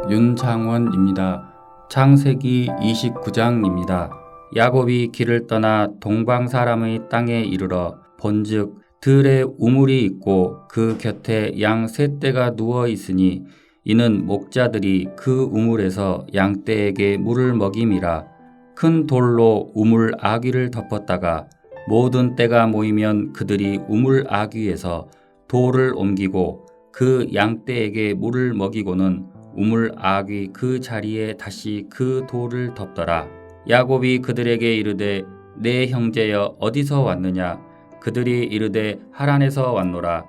윤장원입니다. 창세기 29장입니다. 야곱이 길을 떠나 동방 사람의 땅에 이르러 본즉 들에 우물이 있고 그 곁에 양 세 떼가 누워 있으니 이는 목자들이 그 우물에서 양 떼에게 물을 먹임이라. 큰 돌로 우물 아귀를 덮었다가 모든 떼가 모이면 그들이 우물 아귀에서 돌을 옮기고 그 양 떼에게 물을 먹이고는 우물 아귀 그 자리에 다시 그 돌을 덮더라. 야곱이 그들에게 이르되 내 형제여 어디서 왔느냐? 그들이 이르되 하란에서 왔노라.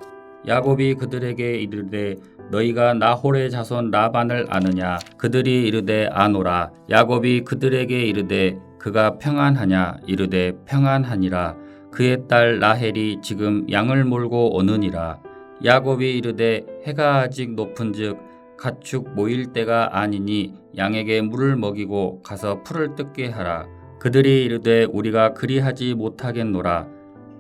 야곱이 그들에게 이르되 너희가 나홀의 자손 라반을 아느냐? 그들이 이르되 아노라. 야곱이 그들에게 이르되 그가 평안하냐? 이르되 평안하니라. 그의 딸 라헬이 지금 양을 몰고 오느니라. 야곱이 이르되 해가 아직 높은즉 가축 모일 때가 아니니 양에게 물을 먹이고 가서 풀을 뜯게 하라. 그들이 이르되 우리가 그리하지 못하겠노라.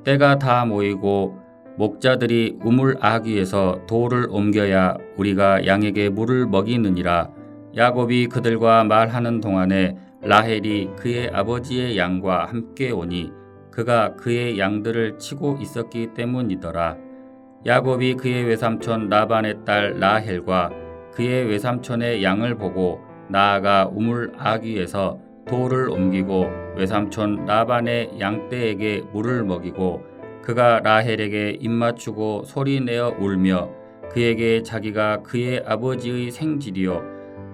때가 다 모이고 목자들이 우물 아귀에서 돌을 옮겨야 우리가 양에게 물을 먹이느니라. 야곱이 그들과 말하는 동안에 라헬이 그의 아버지의 양과 함께 오니 그가 그의 양들을 치고 있었기 때문이더라. 야곱이 그의 외삼촌 라반의 딸 라헬과 그의 외삼촌의 양을 보고 나아가 우물 아귀에서 돌을 옮기고 외삼촌 라반의 양떼에게 물을 먹이고 그가 라헬에게 입맞추고 소리내어 울며 그에게 자기가 그의 아버지의 생질이요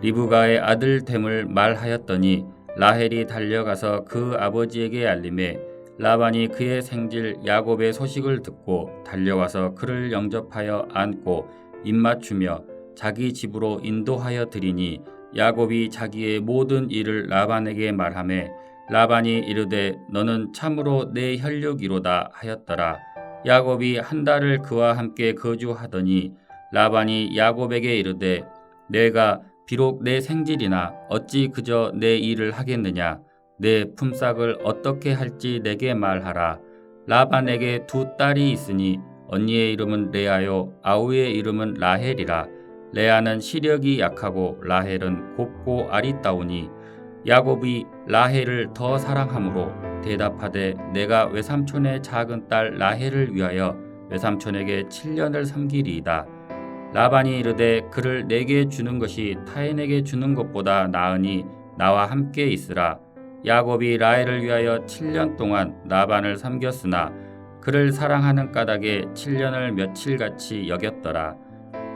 리브가의 아들 됨을 말하였더니 라헬이 달려가서 그 아버지에게 알림해 라반이 그의 생질 야곱의 소식을 듣고 달려와서 그를 영접하여 안고 입맞추며 자기 집으로 인도하여 드리니 야곱이 자기의 모든 일을 라반에게 말하매 라반이 이르되 너는 참으로 내 혈육이로다 하였더라. 야곱이 한 달을 그와 함께 거주하더니 라반이 야곱에게 이르되 내가 비록 내 생질이나 어찌 그저 내 일을 하겠느냐? 내 품삯을 어떻게 할지 내게 말하라. 라반에게 두 딸이 있으니 언니의 이름은 레아요 아우의 이름은 라헬이라. 레아는 시력이 약하고 라헬은 곱고 아리따우니 야곱이 라헬을 더 사랑하므로 대답하되 내가 외삼촌의 작은 딸 라헬을 위하여 외삼촌에게 7년을 섬기리이다. 라반이 이르되 그를 내게 주는 것이 타인에게 주는 것보다 나으니 나와 함께 있으라. 야곱이 라헬을 위하여 7년 동안 라반을 섬겼으나 그를 사랑하는 까닭에 7년을 며칠같이 여겼더라.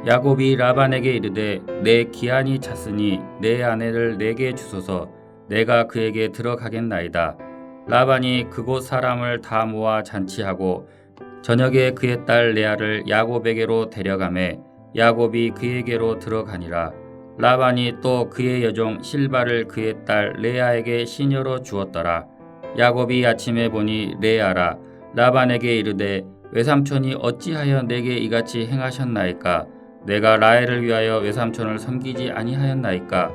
야곱이 라반에게 이르되 내 기한이 찼으니 내 아내를 내게 주소서. 내가 그에게 들어가겠나이다. 라반이 그곳 사람을 다 모아 잔치하고 저녁에 그의 딸 레아를 야곱에게로 데려가매 야곱이 그에게로 들어가니라. 라반이 또 그의 여종 실바를 그의 딸 레아에게 시녀로 주었더라. 야곱이 아침에 보니 레아라. 라반에게 이르되 외삼촌이 어찌하여 내게 이같이 행하셨나이까? 내가 라헬을 위하여 외삼촌을 섬기지 아니하였나이까?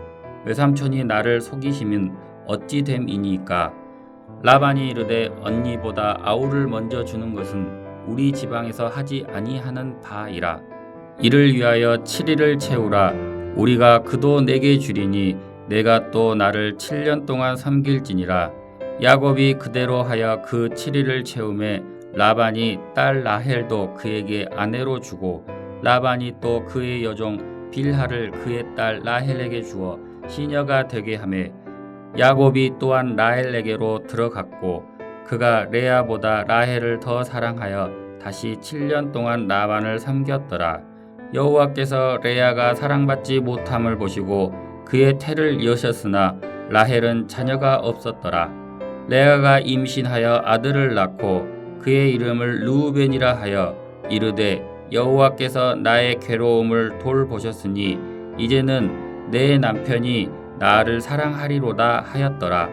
외삼촌이 나를 속이시면 어찌 됨이니까? 라반이 이르되 언니보다 아우를 먼저 주는 것은 우리 지방에서 하지 아니하는 바이라. 이를 위하여 7일을 채우라. 우리가 그도 내게 주리니 내가 또 나를 7년 동안 섬길지니라. 야곱이 그대로 하여 그 7일을 채우매 라반이 딸 라헬도 그에게 아내로 주고 라반이 또 그의 여종 빌하를 그의 딸 라헬에게 주어 시녀가 되게 하매 야곱이 또한 라헬에게로 들어갔고 그가 레아보다 라헬을 더 사랑하여 다시 7년 동안 라반을 섬겼더라. 여호와께서 레아가 사랑받지 못함을 보시고 그의 태를 여셨으나 라헬은 자녀가 없었더라. 레아가 임신하여 아들을 낳고 그의 이름을 르우벤이라 하여 이르되 여호와께서 나의 괴로움을 돌보셨으니 이제는 내 남편이 나를 사랑하리로다 하였더라.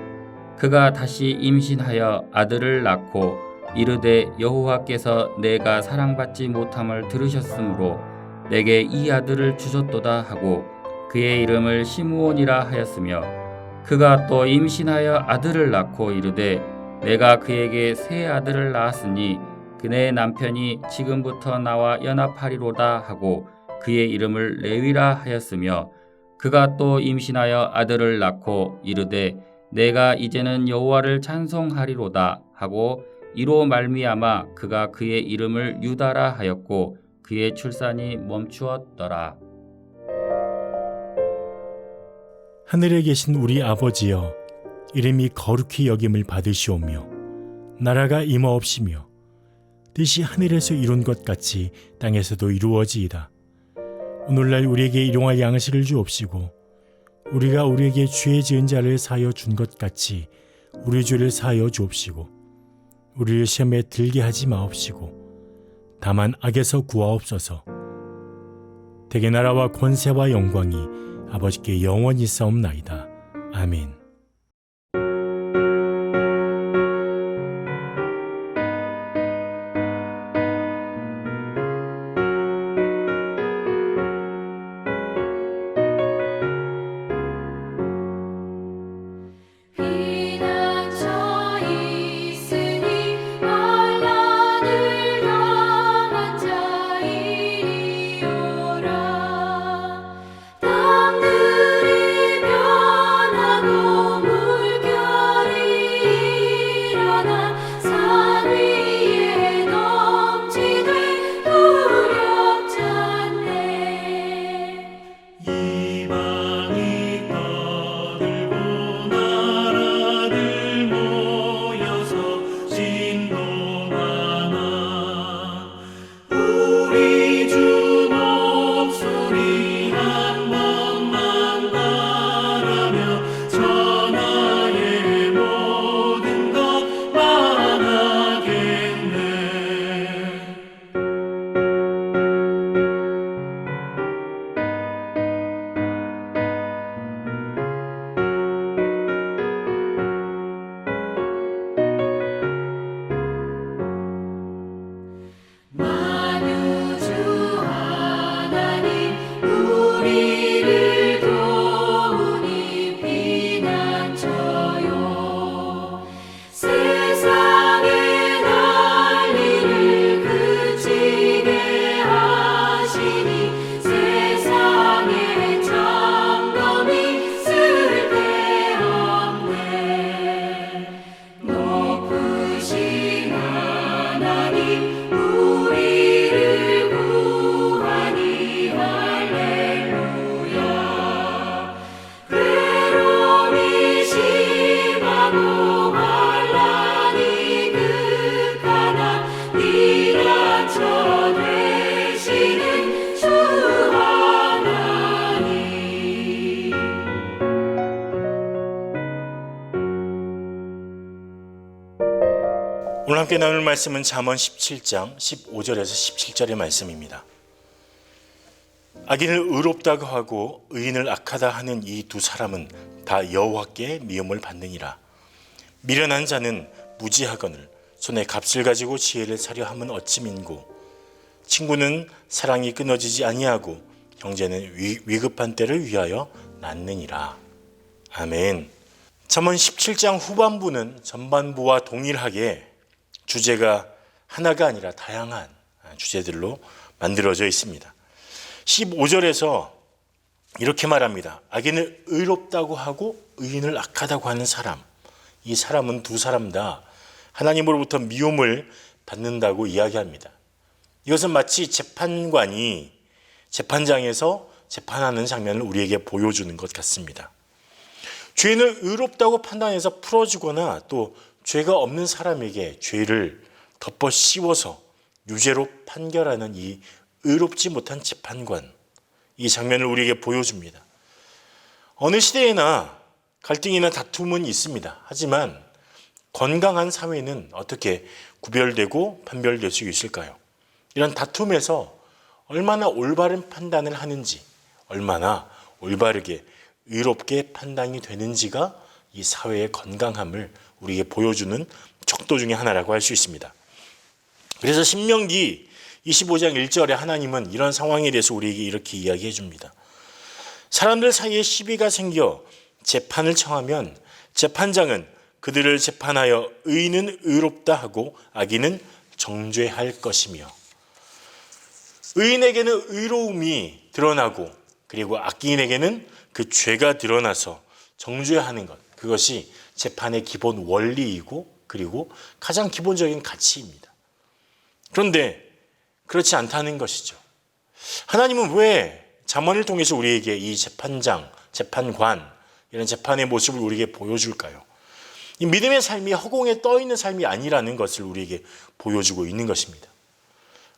그가 다시 임신하여 아들을 낳고 이르되 여호와께서 내가 사랑받지 못함을 들으셨으므로 내게 이 아들을 주셨도다 하고 그의 이름을 시므온이라 하였으며 그가 또 임신하여 아들을 낳고 이르되 내가 그에게 새 아들을 낳았으니 그의 남편이 지금부터 나와 연합하리로다 하고 그의 이름을 레위라 하였으며 그가 또 임신하여 아들을 낳고 이르되 내가 이제는 여호와를 찬송하리로다 하고 이로 말미암아 그가 그의 이름을 유다라 하였고 그의 출산이 멈추었더라. 하늘에 계신 우리 아버지여, 이름이 거룩히 여김을 받으시오며 나라가 임하옵시며 뜻이 하늘에서 이룬 것 같이 땅에서도 이루어지이다. 오늘날 우리에게 일용할 양식을 주옵시고 우리가 우리에게 죄 지은 자를 사하여 준 것 같이 우리 죄를 사하여 주옵시고 우리를 시험에 들게 하지 마옵시고 다만 악에서 구하옵소서. 대개 나라와 권세와 영광이 아버지께 영원히 싸움나이다. 아멘. 오늘 함께 나눌 말씀은 잠언 17장 15절에서 17절의 말씀입니다. 악인을 의롭다고 하고 의인을 악하다 하는 이 두 사람은 다 여호와께 미움을 받느니라. 미련한 자는 무지하거늘 손에 값을 가지고 지혜를 사려 함은 어찌 민고. 친구는 사랑이 끊어지지 아니하고 형제는 위급한 때를 위하여 낳느니라. 아멘. 잠언 17장 후반부는 전반부와 동일하게 주제가 하나가 아니라 다양한 주제들로 만들어져 있습니다. 15절에서 이렇게 말합니다. 악인을 의롭다고 하고 의인을 악하다고 하는 사람. 이 사람은 두 사람 다 하나님으로부터 미움을 받는다고 이야기합니다. 이것은 마치 재판관이 재판장에서 재판하는 장면을 우리에게 보여주는 것 같습니다. 죄는 의롭다고 판단해서 풀어주거나 또 죄가 없는 사람에게 죄를 덮어 씌워서 유죄로 판결하는 이 의롭지 못한 재판관, 이 장면을 우리에게 보여줍니다. 어느 시대에나 갈등이나 다툼은 있습니다. 하지만 건강한 사회는 어떻게 구별되고 판별될 수 있을까요? 이런 다툼에서 얼마나 올바른 판단을 하는지, 얼마나 올바르게 의롭게 판단이 되는지가 이 사회의 건강함을 우리에게 보여주는 척도 중에 하나라고 할 수 있습니다. 그래서 신명기 25장 1절에 하나님은 이런 상황에 대해서 우리에게 이렇게 이야기해 줍니다. 사람들 사이에 시비가 생겨 재판을 청하면 재판장은 그들을 재판하여 의인은 의롭다 하고 악인은 정죄할 것이며, 의인에게는 의로움이 드러나고 그리고 악인에게는 그 죄가 드러나서 정죄하는 것, 그것이 재판의 기본 원리이고 그리고 가장 기본적인 가치입니다. 그런데 그렇지 않다는 것이죠. 하나님은 왜 잠언을 통해서 우리에게 이 재판장, 재판관, 이런 재판의 모습을 우리에게 보여줄까요? 이 믿음의 삶이 허공에 떠 있는 삶이 아니라는 것을 우리에게 보여주고 있는 것입니다.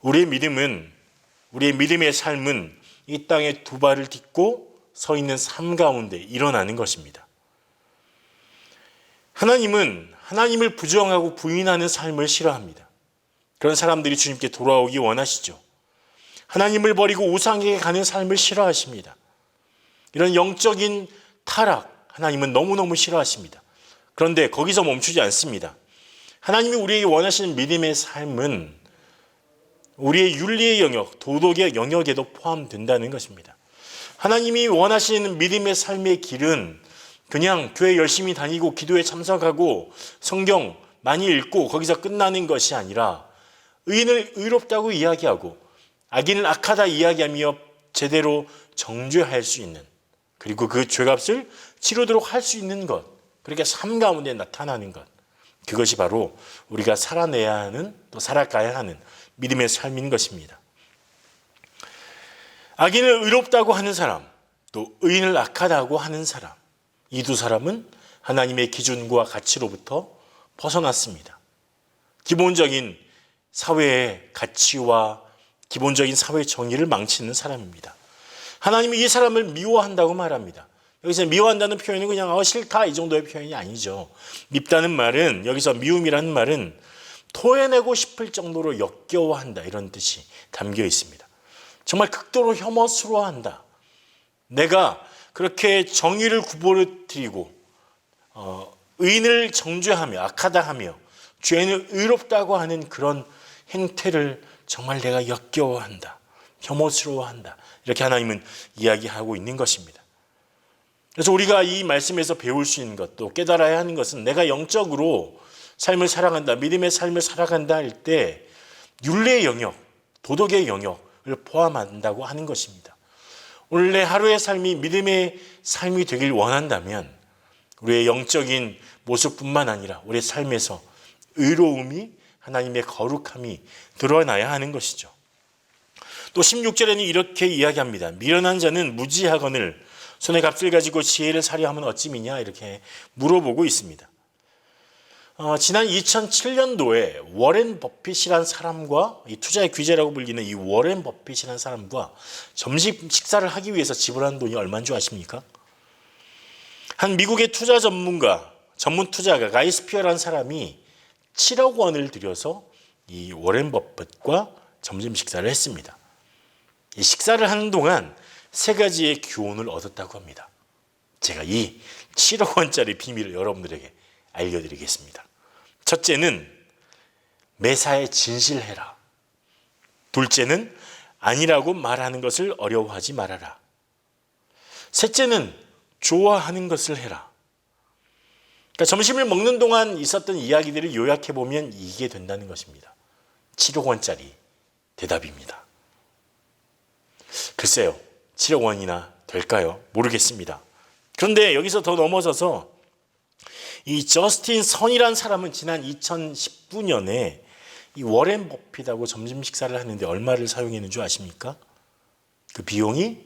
우리의 믿음의 삶은 이 땅에 두 발을 딛고 서 있는 삶 가운데 일어나는 것입니다. 하나님은 하나님을 부정하고 부인하는 삶을 싫어합니다. 그런 사람들이 주님께 돌아오기 원하시죠. 하나님을 버리고 우상에게 가는 삶을 싫어하십니다. 이런 영적인 타락, 하나님은 너무너무 싫어하십니다. 그런데 거기서 멈추지 않습니다. 하나님이 우리에게 원하시는 믿음의 삶은 우리의 윤리의 영역, 도덕의 영역에도 포함된다는 것입니다. 하나님이 원하시는 믿음의 삶의 길은 그냥 교회 열심히 다니고 기도에 참석하고 성경 많이 읽고 거기서 끝나는 것이 아니라 의인을 의롭다고 이야기하고 악인을 악하다 이야기하며 제대로 정죄할 수 있는, 그리고 그 죄값을 치르도록 할 수 있는 것, 그렇게 삶 가운데 나타나는 것, 그것이 바로 우리가 살아내야 하는, 또 살아가야 하는 믿음의 삶인 것입니다. 악인을 의롭다고 하는 사람, 또 의인을 악하다고 하는 사람, 이 두 사람은 하나님의 기준과 가치로부터 벗어났습니다. 기본적인 사회의 가치와 기본적인 사회 정의를 망치는 사람입니다. 하나님이 이 사람을 미워한다고 말합니다. 여기서 미워한다는 표현은 그냥 싫다 이 정도의 표현이 아니죠. 밉다는 말은, 여기서 미움이라는 말은 토해내고 싶을 정도로 역겨워한다, 이런 뜻이 담겨 있습니다. 정말 극도로 혐오스러워한다. 내가 그렇게 정의를 구부러뜨리고 의인을 정죄하며 악하다 하며 죄인을 의롭다고 하는 그런 행태를 정말 내가 역겨워한다, 혐오스러워한다, 이렇게 하나님은 이야기하고 있는 것입니다. 그래서 우리가 이 말씀에서 배울 수 있는 것, 또 깨달아야 하는 것은, 내가 영적으로 삶을 살아간다, 믿음의 삶을 살아간다 할 때 윤리의 영역, 도덕의 영역을 포함한다고 하는 것입니다. 오늘 내 하루의 삶이 믿음의 삶이 되길 원한다면 우리의 영적인 모습뿐만 아니라 우리의 삶에서 의로움이, 하나님의 거룩함이 드러나야 하는 것이죠. 또 16절에는 이렇게 이야기합니다. 미련한 자는 무지하거늘 손에 값을 가지고 지혜를 사려 하면 어찌미냐, 이렇게 물어보고 있습니다. 지난 2007년도에 워렌 버핏이라는 사람과, 이 투자의 귀재라고 불리는 이 워렌 버핏이라는 사람과 점심 식사를 하기 위해서 지불한 돈이 얼마인 줄 아십니까? 한 미국의 투자 전문 투자가 가이스피어라는 사람이 7억 원을 들여서 이 워렌 버핏과 점심 식사를 했습니다. 이 식사를 하는 동안 세 가지의 교훈을 얻었다고 합니다. 제가 이 7억 원짜리 비밀을 여러분들에게 알려드리겠습니다. 첫째는 매사에 진실해라. 둘째는 아니라고 말하는 것을 어려워하지 말아라. 셋째는 좋아하는 것을 해라. 그러니까 점심을 먹는 동안 있었던 이야기들을 요약해보면 이게 된다는 것입니다. 7억 원짜리 대답입니다. 글쎄요, 7억 원이나 될까요? 모르겠습니다. 그런데 여기서 더 넘어서서 이 저스틴 선이라는 사람은 지난 2019년에 이 워렌 버핏하고 점심 식사를 하는데 얼마를 사용했는 줄 아십니까? 그 비용이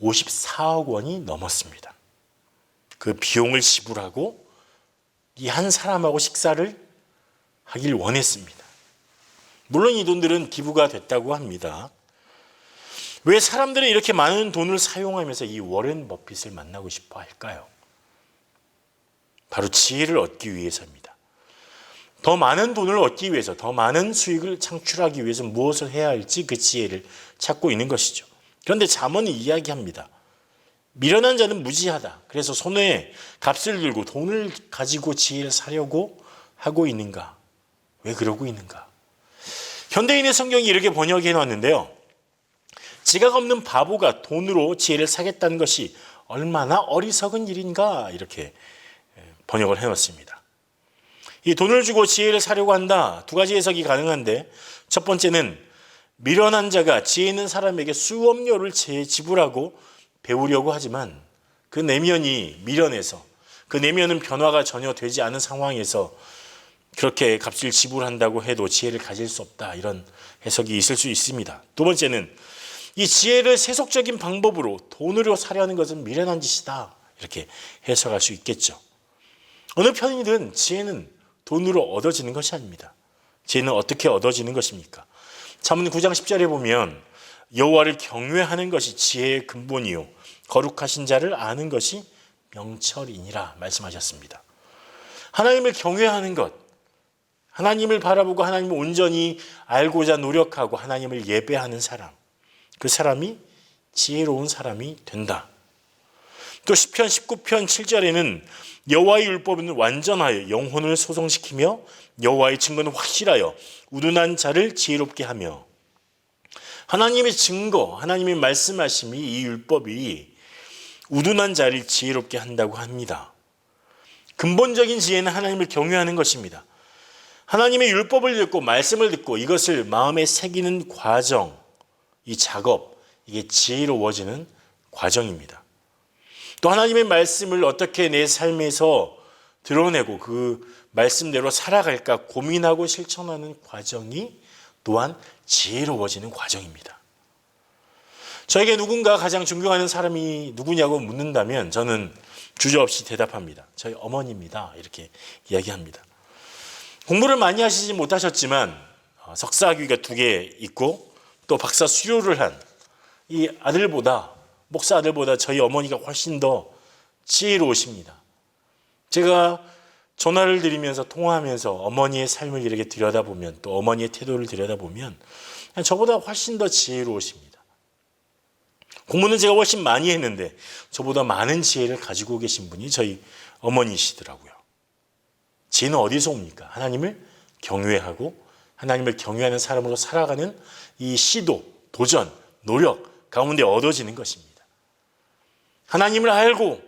54억 원이 넘었습니다. 그 비용을 지불하고 이 한 사람하고 식사를 하길 원했습니다. 물론 이 돈들은 기부가 됐다고 합니다. 왜 사람들은 이렇게 많은 돈을 사용하면서 이 워렌 버핏을 만나고 싶어 할까요? 바로 지혜를 얻기 위해서입니다. 더 많은 돈을 얻기 위해서, 더 많은 수익을 창출하기 위해서 무엇을 해야 할지 그 지혜를 찾고 있는 것이죠. 그런데 잠언은 이야기합니다. 미련한 자는 무지하다. 그래서 손에 값을 들고 돈을 가지고 지혜를 사려고 하고 있는가? 왜 그러고 있는가? 현대인의 성경이 이렇게 번역해 놨는데요. 지각 없는 바보가 돈으로 지혜를 사겠다는 것이 얼마나 어리석은 일인가, 이렇게 번역을 해놨습니다. 이 돈을 주고 지혜를 사려고 한다, 두 가지 해석이 가능한데, 첫 번째는 미련한 자가 지혜 있는 사람에게 수업료를 지불하고 배우려고 하지만 그 내면이 미련해서 그 내면은 변화가 전혀 되지 않은 상황에서 그렇게 값을 지불한다고 해도 지혜를 가질 수 없다. 이런 해석이 있을 수 있습니다. 두 번째는 이 지혜를 세속적인 방법으로 돈으로 사려는 것은 미련한 짓이다. 이렇게 해석할 수 있겠죠. 어느 편이든 지혜는 돈으로 얻어지는 것이 아닙니다. 지혜는 어떻게 얻어지는 것입니까? 잠언 9장 10절에 보면 여호와를 경외하는 것이 지혜의 근본이요 거룩하신 자를 아는 것이 명철이니라 말씀하셨습니다. 하나님을 경외하는 것, 하나님을 바라보고 하나님을 온전히 알고자 노력하고 하나님을 예배하는 사람, 그 사람이 지혜로운 사람이 된다. 또 시편 19편 7절에는 여호와의 율법은 완전하여 영혼을 소성시키며 여호와의 증거는 확실하여 우둔한 자를 지혜롭게 하며, 하나님의 증거, 하나님의 말씀하심이 이 율법이 우둔한 자를 지혜롭게 한다고 합니다. 근본적인 지혜는 하나님을 경외하는 것입니다. 하나님의 율법을 듣고 말씀을 듣고 이것을 마음에 새기는 과정, 이 작업, 이게 지혜로워지는 과정입니다. 또 하나님의 말씀을 어떻게 내 삶에서 드러내고 그 말씀대로 살아갈까 고민하고 실천하는 과정이 또한 지혜로워지는 과정입니다. 저에게 누군가 가장 존경하는 사람이 누구냐고 묻는다면 저는 주저없이 대답합니다. 저희 어머니입니다. 이렇게 이야기합니다. 공부를 많이 하시지 못하셨지만 석사학위가 2개 있고 또 박사 수료를 한 이 아들보다, 목사 아들보다 저희 어머니가 훨씬 더 지혜로우십니다. 제가 전화를 드리면서 통화하면서 어머니의 삶을 이렇게 들여다보면, 또 어머니의 태도를 들여다보면 저보다 훨씬 더 지혜로우십니다. 공부는 제가 훨씬 많이 했는데 저보다 많은 지혜를 가지고 계신 분이 저희 어머니시더라고요. 지혜는 어디서 옵니까? 하나님을 경외하고 하나님을 경외하는 사람으로 살아가는 이 시도, 도전, 노력 가운데 얻어지는 것입니다. 하나님을 알고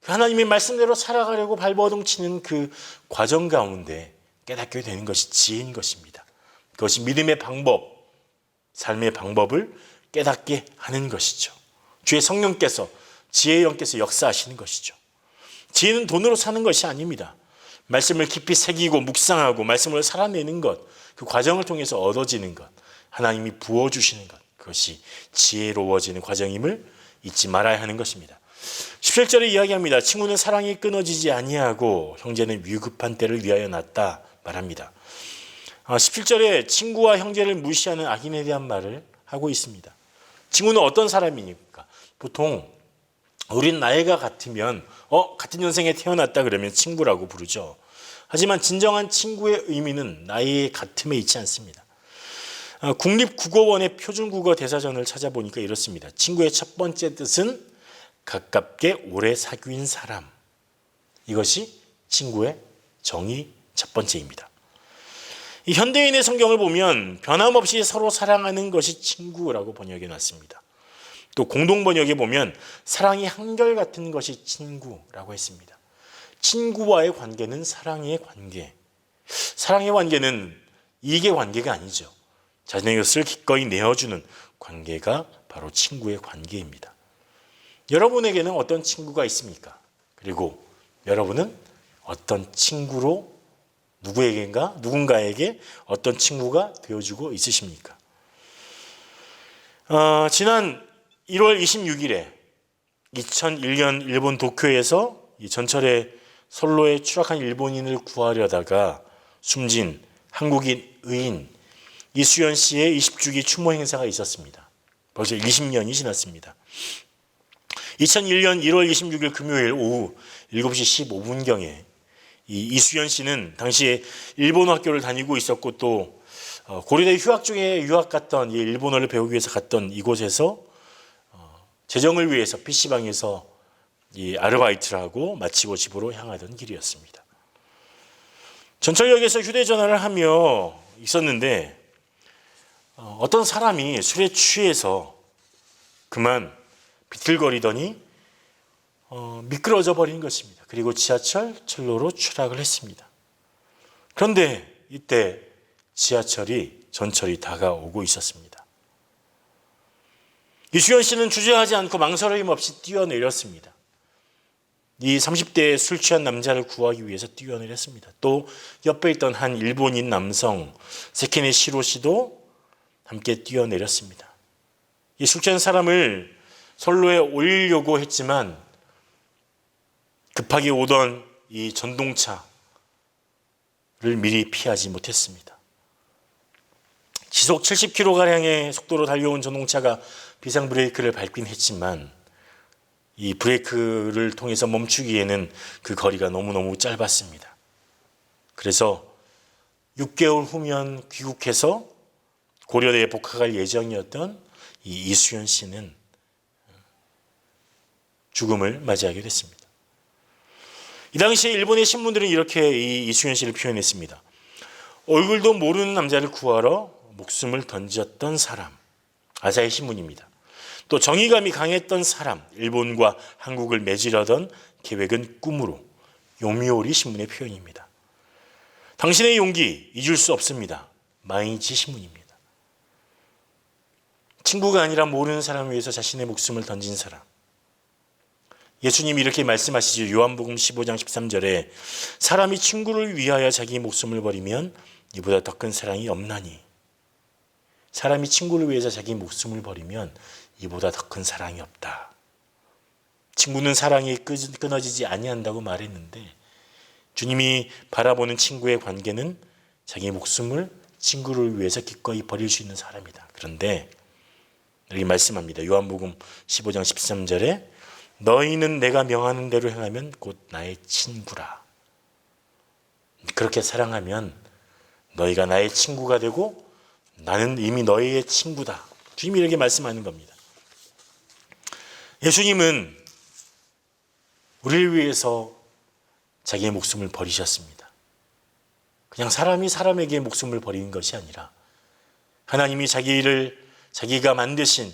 그 하나님의 말씀대로 살아가려고 발버둥치는 그 과정 가운데 깨닫게 되는 것이 지혜인 것입니다. 그것이 믿음의 방법, 삶의 방법을 깨닫게 하는 것이죠. 주의 성령께서, 지혜의 영께서 역사하시는 것이죠. 지혜는 돈으로 사는 것이 아닙니다. 말씀을 깊이 새기고 묵상하고 말씀을 살아내는 것, 그 과정을 통해서 얻어지는 것, 하나님이 부어주시는 것, 그것이 지혜로워지는 과정임을 잊지 말아야 하는 것입니다. 17절에 이야기합니다. 친구는 사랑이 끊어지지 아니하고 형제는 위급한 때를 위하여 났다 말합니다. 17절에 친구와 형제를 무시하는 악인에 대한 말을 하고 있습니다. 친구는 어떤 사람이니까? 보통 우린 나이가 같으면 같은 년생에 태어났다 그러면 친구라고 부르죠. 하지만 진정한 친구의 의미는 나이의 같음에 있지 않습니다. 국립국어원의 표준국어 대사전을 찾아보니까 이렇습니다. 친구의 첫 번째 뜻은 가깝게 오래 사귄 사람. 이것이 친구의 정의 첫 번째입니다. 이 현대인의 성경을 보면 변함없이 서로 사랑하는 것이 친구라고 번역해 놨습니다. 또 공동 번역에 보면 사랑이 한결같은 것이 친구라고 했습니다. 친구와의 관계는 사랑의 관계. 사랑의 관계는 이익의 관계가 아니죠. 자신의 것을 기꺼이 내어주는 관계가 바로 친구의 관계입니다. 여러분에게는 어떤 친구가 있습니까? 그리고 여러분은 어떤 친구로 누군가에게 어떤 친구가 되어주고 있으십니까? 지난 1월 26일에 2001년 일본 도쿄에서 이 전철에 선로에 추락한 일본인을 구하려다가 숨진 한국인 의인 이수연 씨의 20주기 추모 행사가 있었습니다. 벌써 20년이 지났습니다. 2001년 1월 26일 금요일 오후 7시 15분경에 이수연 씨는 당시에 일본어 학교를 다니고 있었고 또 고려대 휴학 중에 유학 갔던 일본어를 배우기 위해서 갔던 이곳에서 재정을 위해서 PC방에서 이 아르바이트를 하고 마치고 집으로 향하던 길이었습니다. 전철역에서 휴대전화를 하며 있었는데 어떤 사람이 술에 취해서 그만 비틀거리더니 미끄러져 버린 것입니다. 그리고 지하철 철로로 추락을 했습니다. 그런데 이때 전철이 다가오고 있었습니다. 이수연 씨는 주저하지 않고 망설임 없이 뛰어내렸습니다. 이 30대의 술 취한 남자를 구하기 위해서 뛰어내렸습니다. 또 옆에 있던 한 일본인 남성 세케네 시로 씨도 함께 뛰어내렸습니다. 이 술 취한 사람을 선로에 올리려고 했지만 급하게 오던 이 전동차를 미리 피하지 못했습니다. 시속 70km가량의 속도로 달려온 전동차가 비상 브레이크를 밟긴 했지만 이 브레이크를 통해서 멈추기에는 그 거리가 너무너무 짧았습니다. 그래서 6개월 후면 귀국해서 고려대에 복학할 예정이었던 이 이수연 씨는 죽음을 맞이하게 됐습니다. 이 당시에 일본의 신문들은 이렇게 이 이수연 씨를 표현했습니다. 얼굴도 모르는 남자를 구하러 목숨을 던졌던 사람, 아사히 신문입니다. 또 정의감이 강했던 사람, 일본과 한국을 맺으려던 계획은 꿈으로, 요미우리 신문의 표현입니다. 당신의 용기 잊을 수 없습니다. 마이니치 신문입니다. 친구가 아니라 모르는 사람을 위해서 자신의 목숨을 던진 사람. 예수님이 이렇게 말씀하시죠. 요한복음 15장 13절에 사람이 친구를 위하여 자기 목숨을 버리면 이보다 더 큰 사랑이 없나니. 사람이 친구를 위해서 자기 목숨을 버리면 이보다 더 큰 사랑이 없다. 친구는 사랑이 끊어지지 아니한다고 말했는데 주님이 바라보는 친구의 관계는 자기 목숨을 친구를 위해서 기꺼이 버릴 수 있는 사람이다. 그런데 여기 말씀합니다. 요한복음 15장 13절에 너희는 내가 명하는 대로 행하면 곧 나의 친구라. 그렇게 사랑하면 너희가 나의 친구가 되고 나는 이미 너희의 친구다. 주님이 이렇게 말씀하는 겁니다. 예수님은 우리를 위해서 자기의 목숨을 버리셨습니다. 그냥 사람이 사람에게 목숨을 버리는 것이 아니라 하나님이 자기가 만드신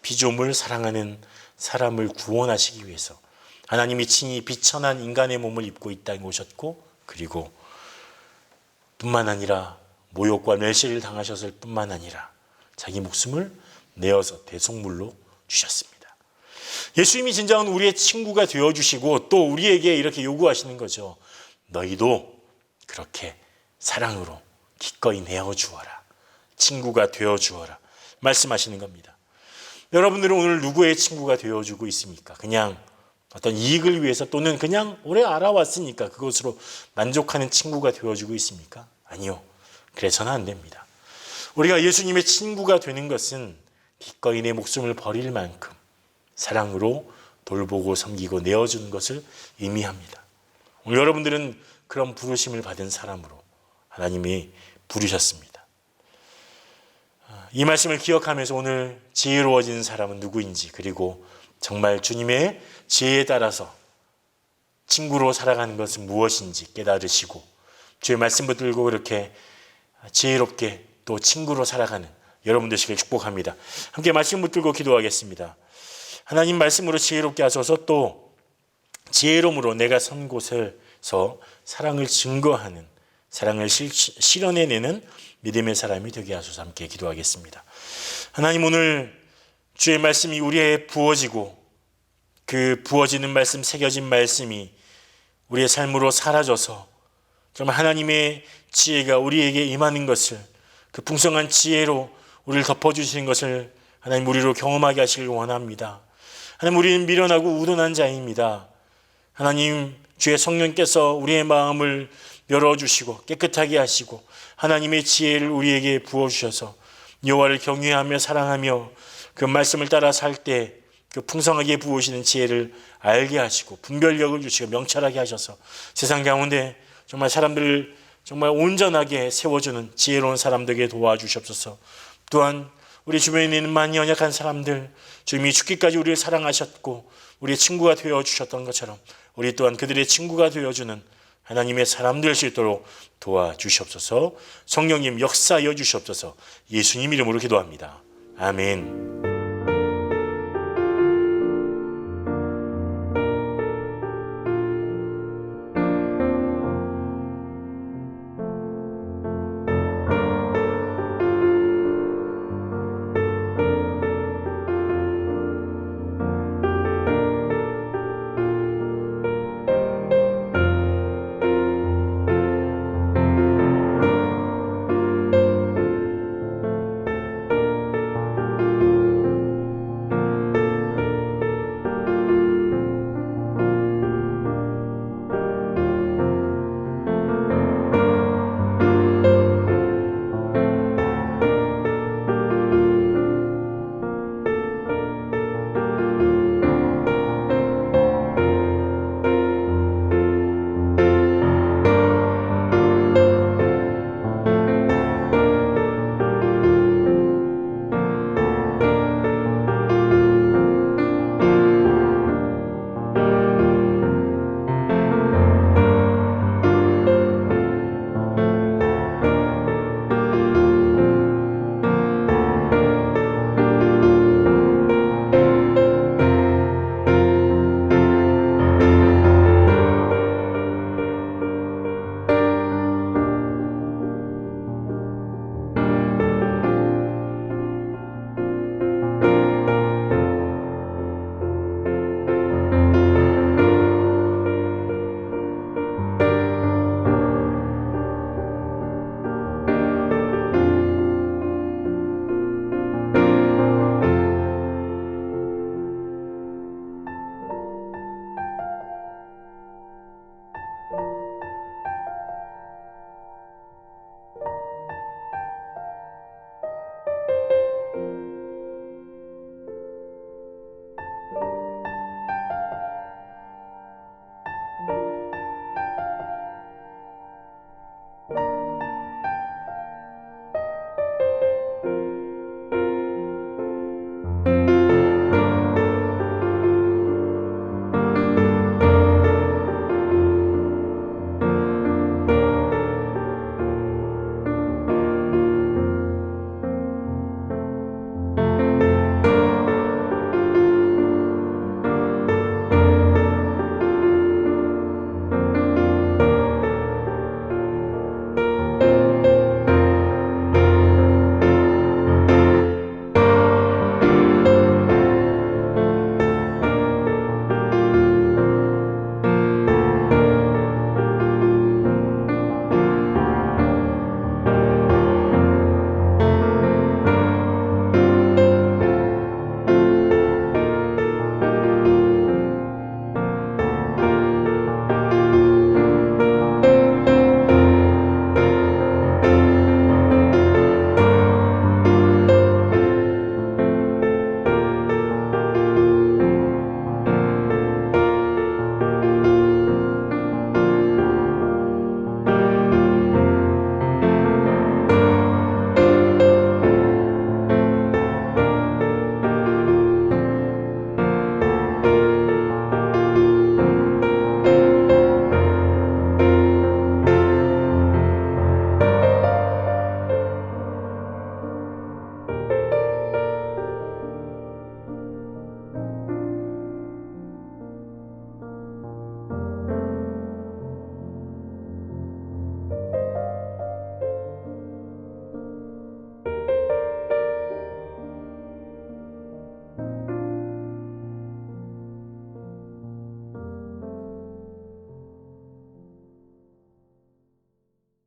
피조물 사랑하는 사람을 구원하시기 위해서 하나님이 친히 비천한 인간의 몸을 입고 이 땅에 오셨고 그리고 뿐만 아니라 모욕과 멸시를 당하셨을 뿐만 아니라 자기 목숨을 내어서 대속물로 주셨습니다. 예수님이 진정한 우리의 친구가 되어주시고 또 우리에게 이렇게 요구하시는 거죠. 너희도 그렇게 사랑으로 기꺼이 내어주어라. 친구가 되어주어라. 말씀하시는 겁니다. 여러분들은 오늘 누구의 친구가 되어주고 있습니까? 그냥 어떤 이익을 위해서 또는 그냥 오래 알아왔으니까 그것으로 만족하는 친구가 되어주고 있습니까? 아니요. 그래서는 안 됩니다. 우리가 예수님의 친구가 되는 것은 기꺼이 내 목숨을 버릴 만큼 사랑으로 돌보고 섬기고 내어주는 것을 의미합니다. 오늘 여러분들은 그런 부르심을 받은 사람으로 하나님이 부르셨습니다. 이 말씀을 기억하면서 오늘 지혜로워진 사람은 누구인지 그리고 정말 주님의 지혜에 따라서 친구로 살아가는 것은 무엇인지 깨달으시고 주의 말씀 붙들고 그렇게 지혜롭게 또 친구로 살아가는 여러분 되시길 축복합니다. 함께 말씀 붙들고 기도하겠습니다. 하나님 말씀으로 지혜롭게 하소서. 또 지혜로움으로 내가 선 곳에서 사랑을 증거하는 사랑을 실현해내는 믿음의 사람이 되게 하소서. 함께 기도하겠습니다. 하나님 오늘 주의 말씀이 우리에 부어지고 그 부어지는 말씀 새겨진 말씀이 우리의 삶으로 사라져서 정말 하나님의 지혜가 우리에게 임하는 것을 그 풍성한 지혜로 우리를 덮어주시는 것을 하나님 우리로 경험하게 하시길 원합니다. 하나님 우리는 미련하고 우둔한 자입니다. 하나님 주의 성령께서 우리의 마음을 열어주시고 깨끗하게 하시고 하나님의 지혜를 우리에게 부어주셔서 여호와를 경외하며 사랑하며 그 말씀을 따라 살 때 그 풍성하게 부으시는 지혜를 알게 하시고 분별력을 주시고 명철하게 하셔서 세상 가운데 정말 사람들을 정말 온전하게 세워주는 지혜로운 사람 되게 도와주시옵소서. 또한 우리 주변에 있는 많이 연약한 사람들 주님이 죽기까지 우리를 사랑하셨고 우리의 친구가 되어주셨던 것처럼 우리 또한 그들의 친구가 되어주는 하나님의 사람 될 수 있도록 도와주시옵소서. 성령님 역사하여 주시옵소서. 예수님 이름으로 기도합니다. 아멘.